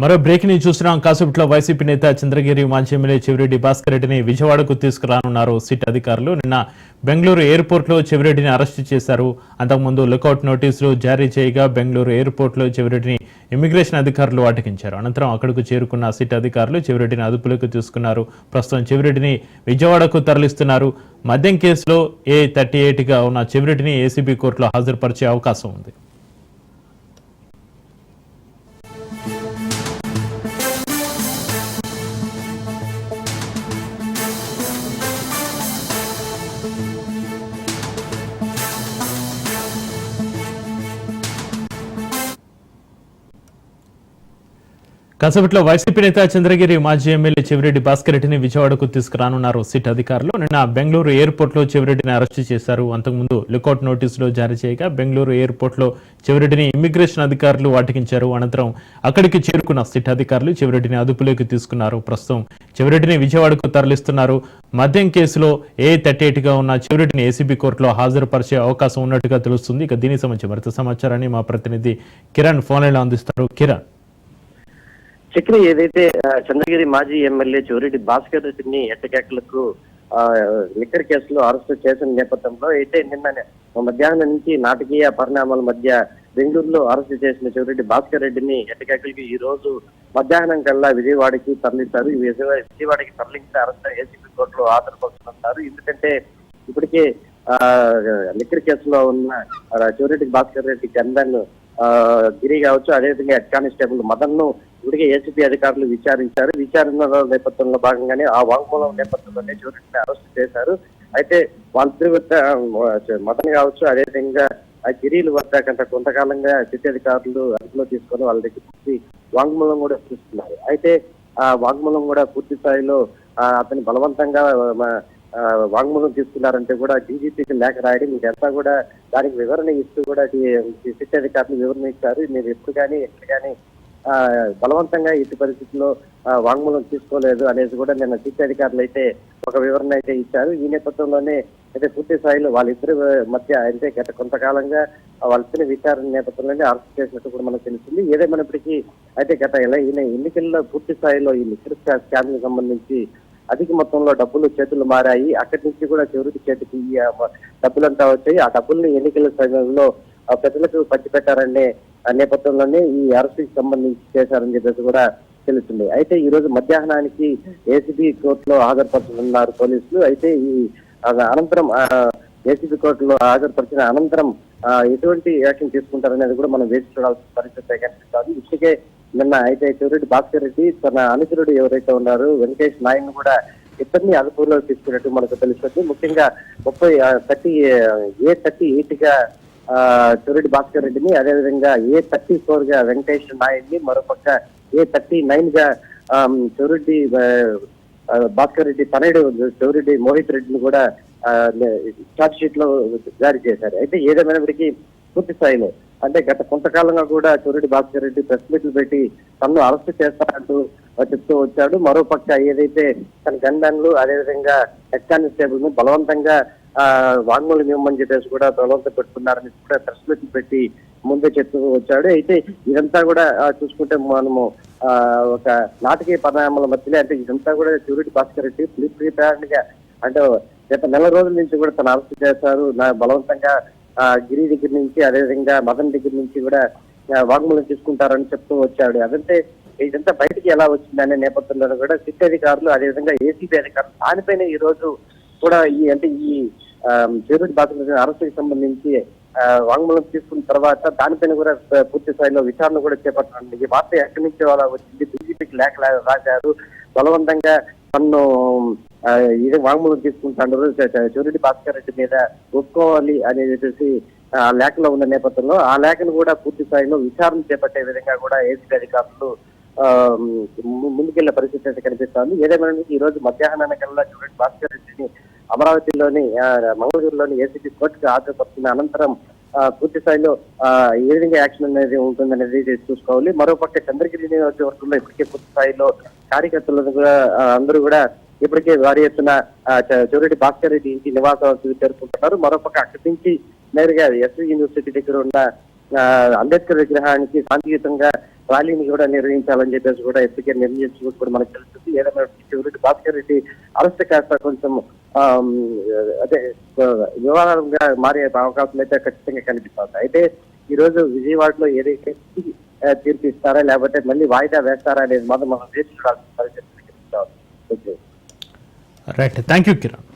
మరో బ్రేక్ ని చూస్తున్నాం. కాసేపట్లో వైసీపీ నేత చంద్రగిరి మాజీ ఎమ్మెల్యే చెవిరెడ్డి భాస్కర్ రెడ్డిని విజయవాడకు తీసుకురానున్నారు సిట్ అధికారులు. నిన్న బెంగళూరు ఎయిర్పోర్ట్ లో చెవిరెడ్డిని అరెస్టు చేశారు. అంతకుముందు లుకౌట్ నోటీసులు జారీ చేయగా బెంగళూరు ఎయిర్పోర్ట్ లో చెవిరెడ్డిని ఇమిగ్రేషన్ అధికారులు అటకించారు. అనంతరం అక్కడకు చేరుకున్న సిట్ అధికారులు చెవిరెడ్డిని అదుపులోకి తీసుకున్నారు. ప్రస్తుతం చెవిరెడ్డిని విజయవాడకు తరలిస్తున్నారు. మద్యం కేసులో A38 గా ఉన్న చెవిరెడ్డిని ఏసీబీ కోర్టులో హాజరుపరిచే అవకాశం ఉంది. కాసేపట్లో వైసీపీ నేత చంద్రగిరి మాజీ ఎమ్మెల్యే చెవిరెడ్డి భాస్కర్ రెడ్డిని విజయవాడకు తీసుకురానున్నారు సిట్ అధికారులు. నిన్న బెంగళూరు ఎయిర్పోర్ట్ లో చెవిరెడ్డిని అరెస్టు చేశారు. అంతకుముందు లుకౌట్ నోటీసులు జారీ చేయగా బెంగళూరు ఎయిర్పోర్ట్ లో చెవిరెడ్డిని ఇమ్మిగ్రేషన్ అధికారులు అటకించారు. అనంతరం అక్కడికి చేరుకున్న సిట్ అధికారులు చెవిరెడ్డిని అదుపులోకి తీసుకున్నారు. ప్రస్తుతం చెవిరెడ్డిని విజయవాడకు తరలిస్తున్నారు. మద్యం కేసులో A38 గా ఉన్న చెవిరెడ్డిని ఏసీబీ కోర్టులో హాజరుపరిచే అవకాశం ఉన్నట్టుగా తెలుస్తుంది. ఇక దీనికి సంబంధించి మరింత సమాచారాన్ని మా ప్రతినిధి కిరణ్ ఫోన్ లైన్ లో అందిస్తారు. కిరణ్, చక్రి ఏదైతే చంద్రగిరి మాజీ ఎమ్మెల్యే చెవిరెడ్డి భాస్కర్ రెడ్డిని ఎట్టకేకలకు లిక్కర్ కేసులో అరెస్టు చేసిన నేపథ్యంలో అయితే నిన్న మధ్యాహ్నం నుంచి నాటకీయ పరిణామాల మధ్య బెంగళూరులో అరెస్టు చేసిన చెవిరెడ్డి భాస్కర్ రెడ్డిని ఎట్టకేకలకి ఈ రోజు మధ్యాహ్నం కల్లా విజయవాడకి తరలిస్తారు. విజయవాడకి తరలించిన అరెస్ట్ ఏసీబీ కోర్టులో హాజరుపరుస్తున్నారు. ఎందుకంటే ఇప్పటికే లిక్కర్ కేసులో ఉన్న చెవిరెడ్డి భాస్కర్ రెడ్డి గంధన్ గిరి కావచ్చు, అదేవిధంగా హెడ్ కానిస్టేబుల్ మదన్ ను ఇప్పటికే ఏసీబీ అధికారులు విచారించారు. విచారణ నేపథ్యంలో భాగంగానే ఆ వాంగ్మూలం నేపథ్యంలోనే చెవిరెడ్డిని అరెస్ట్ చేశారు. అయితే వాళ్ళిద్దరి వద్ద మదన్ కావచ్చు, అదేవిధంగా ఆ గిరీల వద్ద కొంతకాలంగా సిట్ అధికారులు అదుపులో తీసుకొని వాళ్ళ దగ్గర నుంచి వాంగ్మూలం కూడా చూస్తున్నారు. అయితే ఆ వాంగ్మూలం కూడా పూర్తి స్థాయిలో అతని బలవంతంగా వాంగ్మూలం తీసుకున్నారంటే కూడా డీజీపీకి లేఖ రాయడం, ఇదంతా కూడా దానికి వివరణ ఇస్తూ కూడా సిట్ అధికారులు వివరణ ఇచ్చారు. మీరు ఎప్పుడు కానీ బలవంతంగా ఇటు పరిస్థితుల్లో వాంగ్మూలం తీసుకోలేదు అనేది కూడా నిన్న సిట్ అధికారులు అయితే ఒక వివరణ అయితే ఇచ్చారు. ఈ నేపథ్యంలోనే అయితే పూర్తి స్థాయిలో వాళ్ళిద్దరి మధ్య అంటే గత కొంతకాలంగా వాళ్ళిద్దరి విచారణ నేపథ్యంలోనే అరెస్ట్ చేసినట్టు కూడా మనకు తెలుస్తుంది. ఏదేమైనప్పటికీ అయితే గత ఎన్నికల్లో పూర్తి స్థాయిలో ఈ లిక్కర్ స్కామ్ కి సంబంధించి అధిక మొత్తంలో డబ్బులు చేతులు మారాయి. అక్కడి నుంచి కూడా చెవిరెడ్డి చేతికి డబ్బులంతా వచ్చాయి. ఆ డబ్బుల్ని ఎన్నికల సమయంలో ప్రజలకు పంచిపెట్టారనే నేపథ్యంలోనే ఈ అరెస్టుకి సంబంధించి చేశారని చెప్పేసి కూడా తెలుస్తుంది. అయితే ఈ రోజు మధ్యాహ్నానికి ఏసీబీ కోర్టులో హాజరుపరచనున్నారు పోలీసులు. అయితే ఈ అనంతరం ఏసీబీ కోర్టులో హాజరుపరిచిన అనంతరం ఎటువంటి యాక్షన్ తీసుకుంటారనేది కూడా మనం వేచి చూడాల్సిన పరిస్థితి కనిపిస్తుంది. ఇప్పటికే నిన్న అయితే చెవిరెడ్డి భాస్కర్ రెడ్డి తన అనుచరుడు ఎవరైతే ఉన్నారో వెంకటేష్ నాయక్ కూడా ఇద్దరిని అదుపులో తీసుకున్నట్టు మనకు తెలుస్తుంది. ముఖ్యంగా A38 గా చెవిరెడ్డి భాస్కర్ రెడ్డిని, అదేవిధంగా A34 గా వెంకటేష్ నాయక్ ని, మరోపక్క A39 గా చెవిరెడ్డి భాస్కర్ రెడ్డి తనయుడు చెవిరెడ్డి మోహిత్ రెడ్డిని కూడా ఛార్జ్ షీట్ లో జారీ చేశారు. అయితే ఏదేమైనప్పటికీ పూర్తి స్థాయిలో అంటే గత కొంతకాలంగా కూడా చెవిరెడ్డి భాస్కర్ రెడ్డి ప్రెస్ మీట్లు పెట్టి తనను అరెస్ట్ చేస్తారంటూ చెప్తూ వచ్చాడు. మరోపక్క ఏదైతే తన గన్మెన్లు అదేవిధంగా హెడ్ కానిస్టేబుల్ ను బలవంతంగా వాంగ్మూలం ఇవ్వమని చెప్పేసి కూడా బలవంతం పెట్టుకున్నారని కూడా ప్రెస్ మీట్లు పెట్టి ముందే చెప్తూ వచ్చాడు. అయితే ఇదంతా కూడా చూసుకుంటే మనము ఒక నాటకీయ పరిణామాల మధ్యలో అంటే ఇదంతా కూడా చెవిరెడ్డి భాస్కర్ రెడ్డి ప్రిపేర్డ్ గా అంటే గత నెల రోజుల నుంచి కూడా తను అరెస్ట్ చేశారు. బలవంతంగా గిరి దగ్గర నుంచి అదేవిధంగా మదన్ దగ్గర నుంచి కూడా వాంగ్మూలం తీసుకుంటారని చెప్తూ వచ్చాడు. అదంటే ఇదంతా బయటికి ఎలా వచ్చిందనే నేపథ్యంలో కూడా సిట్ అధికారులు అదేవిధంగా ఏసీబీ అధికారులు దానిపైన ఈ రోజు కూడా ఈ చెవిరెడ్డి భాస్కర్ అరెస్టుకి సంబంధించి వాంగ్మూలం తీసుకున్న తర్వాత దానిపైన కూడా పూర్తి స్థాయిలో విచారణ కూడా చేపట్టారు. ఈ వార్త ఎక్కడి నుంచి అలా వచ్చింది, డీజీపీకి లేఖ రాశారు, బలవంతంగా తను ఇదే వాంగ్మూలం తీసుకుంటాడు, చెవిరెడ్డి భాస్కర్ రెడ్డి మీద ఒప్పుకోవాలి అని చెప్పేసి ఆ లేఖలో ఉన్న నేపథ్యంలో ఆ లేఖను కూడా పూర్తి స్థాయిలో విచారణ చేపట్టే విధంగా కూడా ఏసీబీ అధికారులు ముందుకెళ్లే పరిస్థితి అయితే కనిపిస్తోంది. ఏదేమైనా ఈ రోజు మధ్యాహ్నానికల్లా చెవిరెడ్డి భాస్కర్ రెడ్డిని అమరావతిలోని మంగళగిరిలోని ఏసీబీ కోర్టుకు హాజరుపరుస్తున్న అనంతరం పూర్తి స్థాయిలో ఏ విధంగా యాక్షన్ అనేది ఉంటుందనేది చూసుకోవాలి. మరోపక్క చంద్రగిరి నియోజకవర్గంలో ఇప్పటికే పూర్తి స్థాయిలో కార్యకర్తలు కూడా అందరూ కూడా ఇప్పటికే భారీ ఎత్తున చెవిరెడ్డి భాస్కర్ రెడ్డి ఇంటి నివాసాలకు చేరుకుంటున్నారు. మరోపక్క అక్కడి నుంచి నేరుగా ఎస్వి యూనివర్సిటీ దగ్గర ఉన్న అంబేద్కర్ విగ్రహానికి శాంతియుతంగా ర్యాలీని కూడా నిర్వహించాలని చెప్పేసి కూడా ఇప్పటికే నిర్ణయించుకుంటూ కూడా మనకు తెలుస్తుంది. ఏదైనా చెవిరెడ్డి భాస్కర్ రెడ్డి అరెస్ట్ కాస్త కొంచెం అదే వివాదంగా మారే అవకాశం అయితే ఖచ్చితంగా కనిపిస్తుంది. అయితే ఈ రోజు విజయవాడలో ఏదైతే తీర్పు ఇస్తారా లేకపోతే మళ్ళీ వాయిదా వేస్తారా అనేది మాత్రం మనం వేచి చూడాల్సిన పరిస్థితి కనిపిస్తుంది. Right, thank you Kiran.